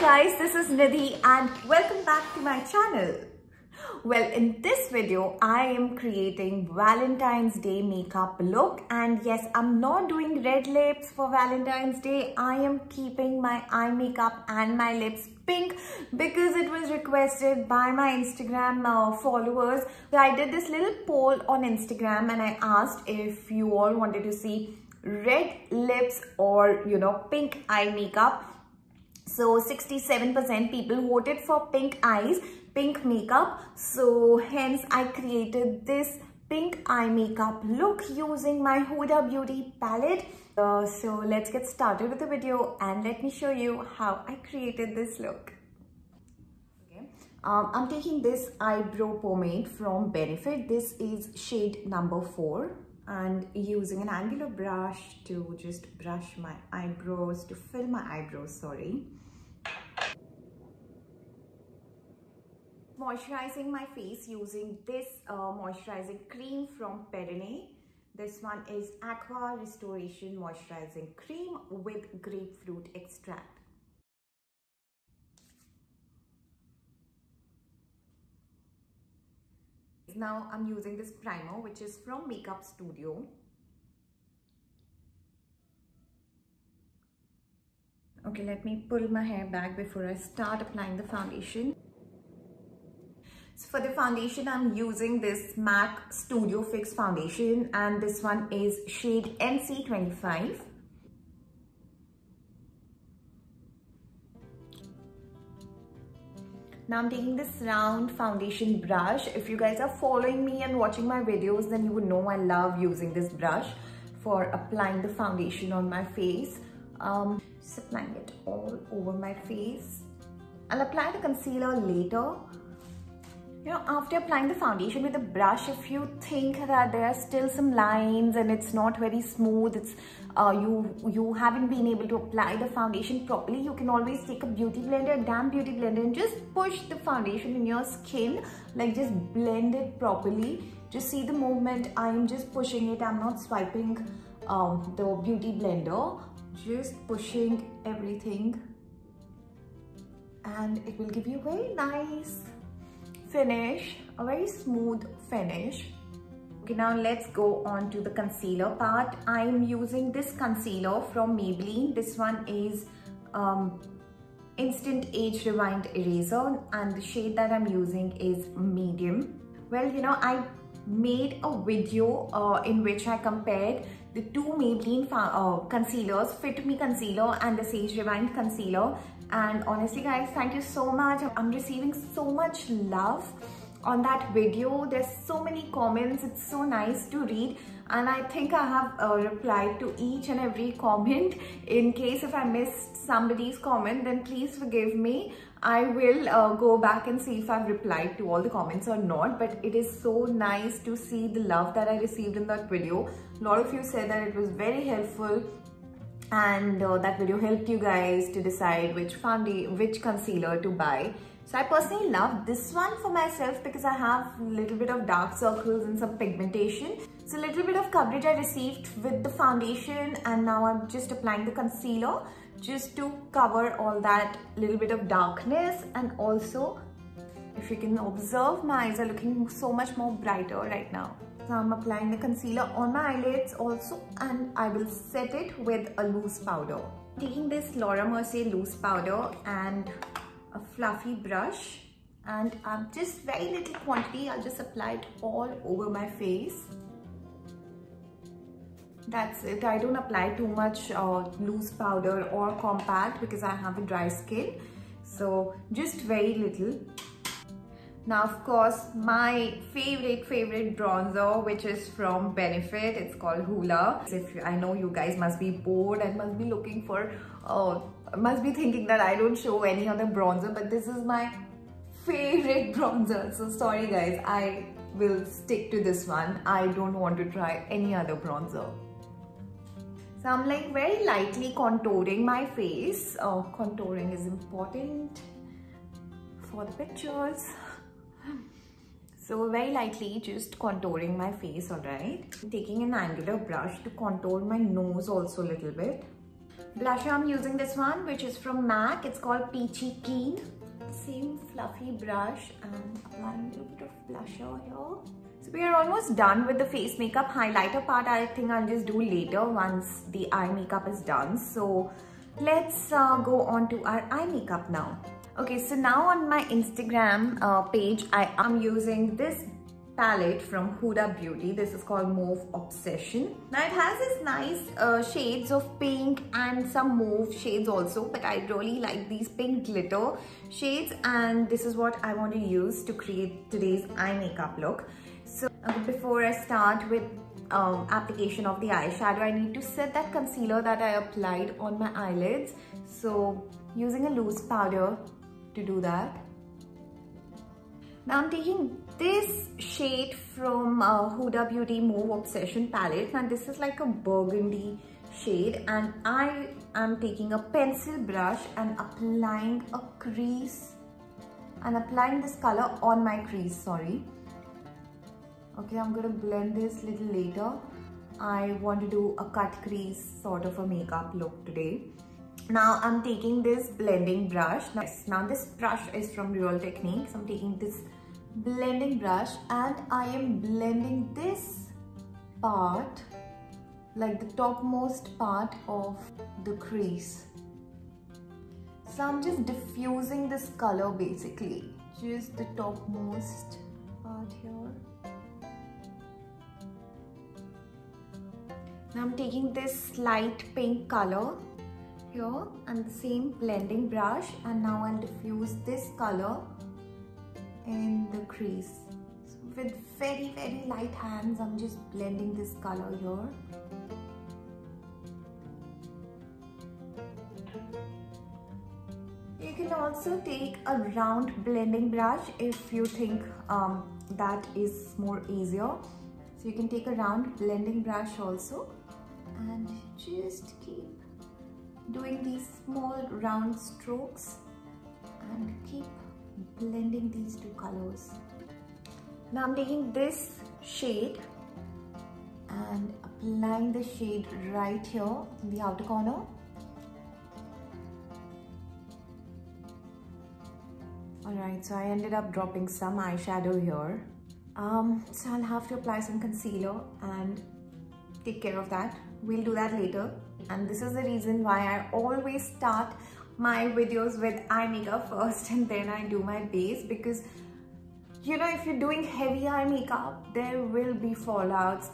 guys, this is Nidhi and welcome back to my channel. Well, in this video, I am creating Valentine's Day makeup look, and yes, I'm not doing red lips for Valentine's Day. I am keeping my eye makeup and my lips pink because it was requested by my Instagram followers. So I did this little poll on Instagram and I asked if you all wanted to see red lips or pink eye makeup. So 67% people voted for pink eyes, pink makeup. So hence I created this pink eye makeup look using my Huda Beauty palette. So let's get started with the video and let me show you how I created this look. Okay. I'm taking this eyebrow pomade from Benefit. This is shade number 4. And using an angular brush to just brush my eyebrows, to fill my eyebrows, sorry. Moisturizing my face using this moisturizing cream from Perrine. This one is Aqua Restoration Moisturizing Cream with grapefruit extract. Now I'm using this primer which is from Makeup Studio. Okay, let me pull my hair back before I start applying the foundation. So for the foundation, I'm using this MAC Studio Fix foundation and this one is shade NC25. Now I'm taking this round foundation brush. If you guys are following me and watching my videos, then you would know I love using this brush for applying the foundation on my face. Just applying it all over my face. I'll apply the concealer later. After applying the foundation with the brush, if you think that there are still some lines and it's not very smooth, it's you haven't been able to apply the foundation properly, you can always take a beauty blender, a damp beauty blender, and just push the foundation in your skin, like just blend it properly. Just see the movement. I'm just pushing it. I'm not swiping the beauty blender, just pushing everything, and it will give you a very nice finish, a very smooth finish. Okay, now let's go on to the concealer part. I'm using this concealer from Maybelline. This one is Instant Age Rewind Eraser and the shade that I'm using is medium. Well, I made a video in which I compared the two Maybelline concealers, Fit Me Concealer and the Age Rewind Concealer. And honestly guys, thank you so much. I'm receiving so much love on that video. There's so many comments. It's so nice to read. And I think I have replied to each and every comment. In case if I missed somebody's comment, then please forgive me. I will go back and see if I've replied to all the comments or not. But it is so nice to see the love that I received in that video. A lot of you said that it was very helpful. And that video helped you guys to decide which concealer to buy. So I personally love this one for myself because I have a little bit of dark circles and some pigmentation. So a little bit of coverage I received with the foundation, and now I'm just applying the concealer just to cover all that little bit of darkness. And also, if you can observe, my eyes are looking so much more brighter right now. So I'm applying the concealer on my eyelids also, and I will set it with a loose powder. Taking this Laura Mercier loose powder and a fluffy brush, and just very little quantity, I'll just apply it all over my face. That's it. I don't apply too much loose powder or compact because I have a dry skin. So just very little. Now, of course, my favorite bronzer, which is from Benefit. It's called Hoola. I know you guys must be bored and must be looking for, must be thinking that I don't show any other bronzer, but this is my favorite bronzer. So sorry guys, I will stick to this one. I don't want to try any other bronzer. So I'm like very lightly contouring my face. Contouring is important for the pictures. So very lightly just contouring my face, alright. Taking an angular brush to contour my nose also a little bit. Blusher, I'm using this one, which is from MAC. It's called Peachy Keen. Same fluffy brush and applying a little bit of blusher here. So we are almost done with the face makeup. Highlighter part, I think I'll just do later once the eye makeup is done. So let's go on to our eye makeup now. Okay, so now on my Instagram page, I am using this palette from Huda Beauty. This is called Mauve Obsession. Now it has this nice shades of pink and some mauve shades also, but I really like these pink glitter shades, and this is what I want to use to create today's eye makeup look. So before I start with application of the eyeshadow, I need to set that concealer that I applied on my eyelids. So using a loose powder to do that. Now I'm taking this shade from Huda Beauty Mauve Obsession palette, and this is like a burgundy shade, and I am taking a pencil brush and applying a crease and applying this color on my crease, sorry. Okay, I'm going to blend this little later. I want to do a cut crease sort of a makeup look today. Now I'm taking this blending brush. Now this brush is from Real Techniques. I'm taking this blending brush and I am blending this part, like the topmost part of the crease. So I'm just diffusing this color basically, just the topmost part here. Now I'm taking this light pink color here and the same blending brush, and now I'll diffuse this color in the crease. So with very light hands, I'm just blending this color here. You can also take a round blending brush if you think that is more easier. So you can take a round blending brush also and just keep doing these small round strokes and keep blending these two colors. Now I'm taking this shade and applying the shade right here in the outer corner. Alright, so I ended up dropping some eyeshadow here. So I'll have to apply some concealer and take care of that. We'll do that later. And this is the reason why I always start my videos with eye makeup first and then I do my base, because you know, if you're doing heavy eye makeup, there will be fallouts,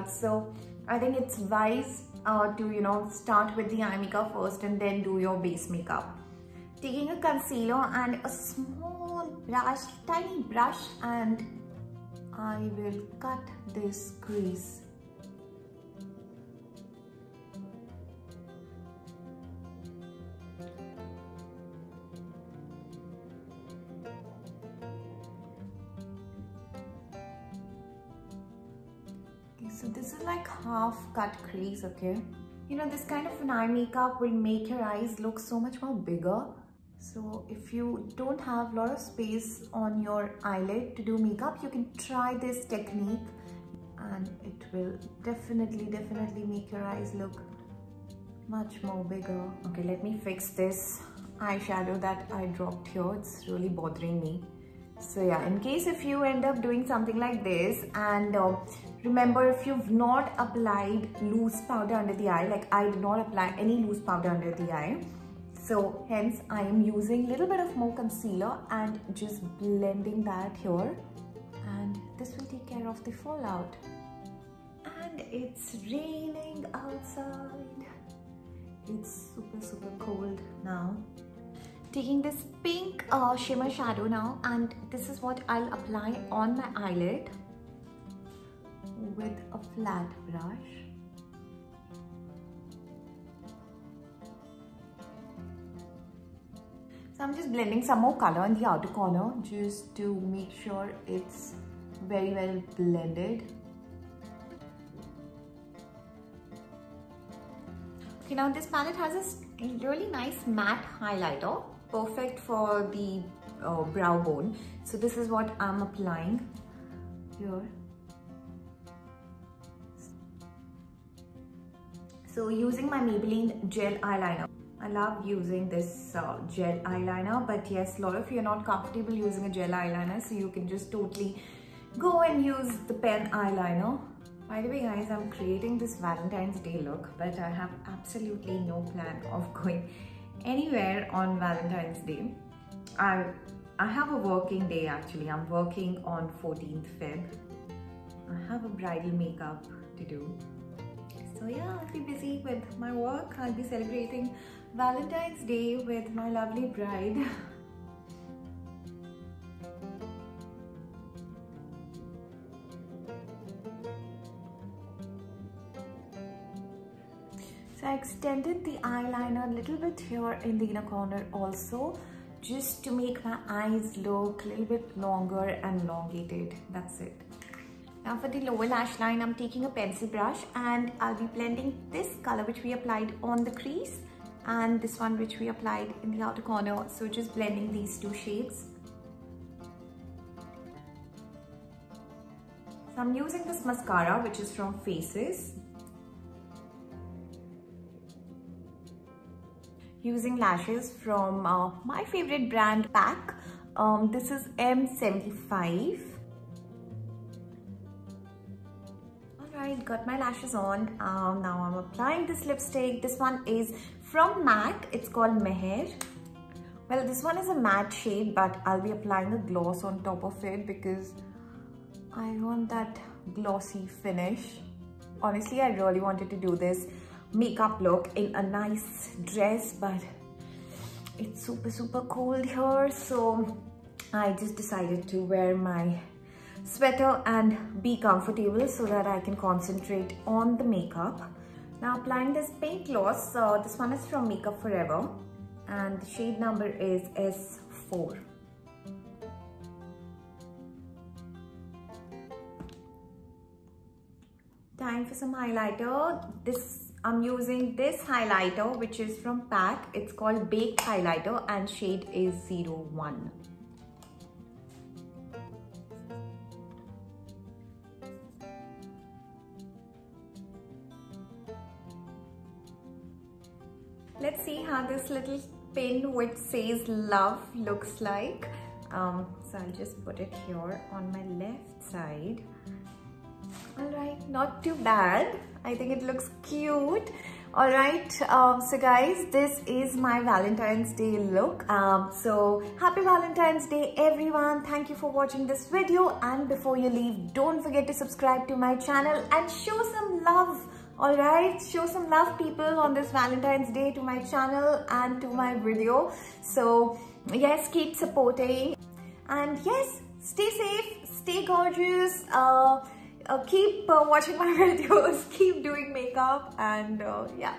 so I think it's wise to, you know, start with the eye makeup first and then do your base makeup. Taking a concealer and a small brush, tiny brush, and I will cut this crease. So this is like half cut crease, okay? You know, this kind of an eye makeup will make your eyes look so much more bigger. So if you don't have a lot of space on your eyelid to do makeup, you can try this technique and it will definitely make your eyes look much more bigger. Okay, let me fix this eyeshadow that I dropped here. It's really bothering me. So yeah, in case if you end up doing something like this, and remember, if you've not applied loose powder under the eye, like I did not apply any loose powder under the eye, so hence I am using a little bit of more concealer and just blending that here, and this will take care of the fallout. And it's raining outside. It's super cold now. Taking this pink shimmer shadow now, and this is what I'll apply on my eyelid with a flat brush. So I'm just blending some more color in the outer corner just to make sure it's very well blended. Okay, now this palette has a really nice matte highlighter, perfect for the brow bone. So this is what I'm applying here. So using my Maybelline gel eyeliner. I love using this gel eyeliner, but yes, a lot of you are not comfortable using a gel eyeliner, so you can just totally go and use the pen eyeliner. By the way guys, I'm creating this Valentine's Day look, but I have absolutely no plan of going anywhere on Valentine's Day. I have a working day actually. I'm working on 14th Feb. I have a bridal makeup to do. So yeah, I'll be busy with my work. I'll be celebrating Valentine's Day with my lovely bride. So I extended the eyeliner a little bit here in the inner corner also, just to make my eyes look a little bit longer and elongated. That's it. Now for the lower lash line, I'm taking a pencil brush and I'll be blending this color which we applied on the crease and this one which we applied in the outer corner. So just blending these two shades. So I'm using this mascara which is from Faces. Using lashes from my favorite brand PAC. This is M75. Alright, got my lashes on. Now I'm applying this lipstick. This one is from MAC. It's called Meher. Well, this one is a matte shade, but I'll be applying a gloss on top of it because I want that glossy finish. Honestly, I really wanted to do this makeup look in a nice dress, but it's super cold here, so I just decided to wear my sweater and be comfortable so that I can concentrate on the makeup. Now applying this pink gloss. This one is from Makeup Forever and the shade number is S4. Time for some highlighter. I'm using this highlighter which is from PAC. It's called Baked Highlighter and shade is 01. Let's see how this little pin which says love looks like. So I'll just put it here on my left side. Alright, not too bad. I think it looks cute. Alright, so guys, this is my Valentine's Day look. So happy Valentine's Day everyone. Thank you for watching this video, and before you leave, don't forget to subscribe to my channel and show some love. Alright, show some love people on this Valentine's Day to my channel and to my video. So yes, keep supporting, and yes, stay safe, stay gorgeous, keep watching my videos, keep doing makeup, and yeah.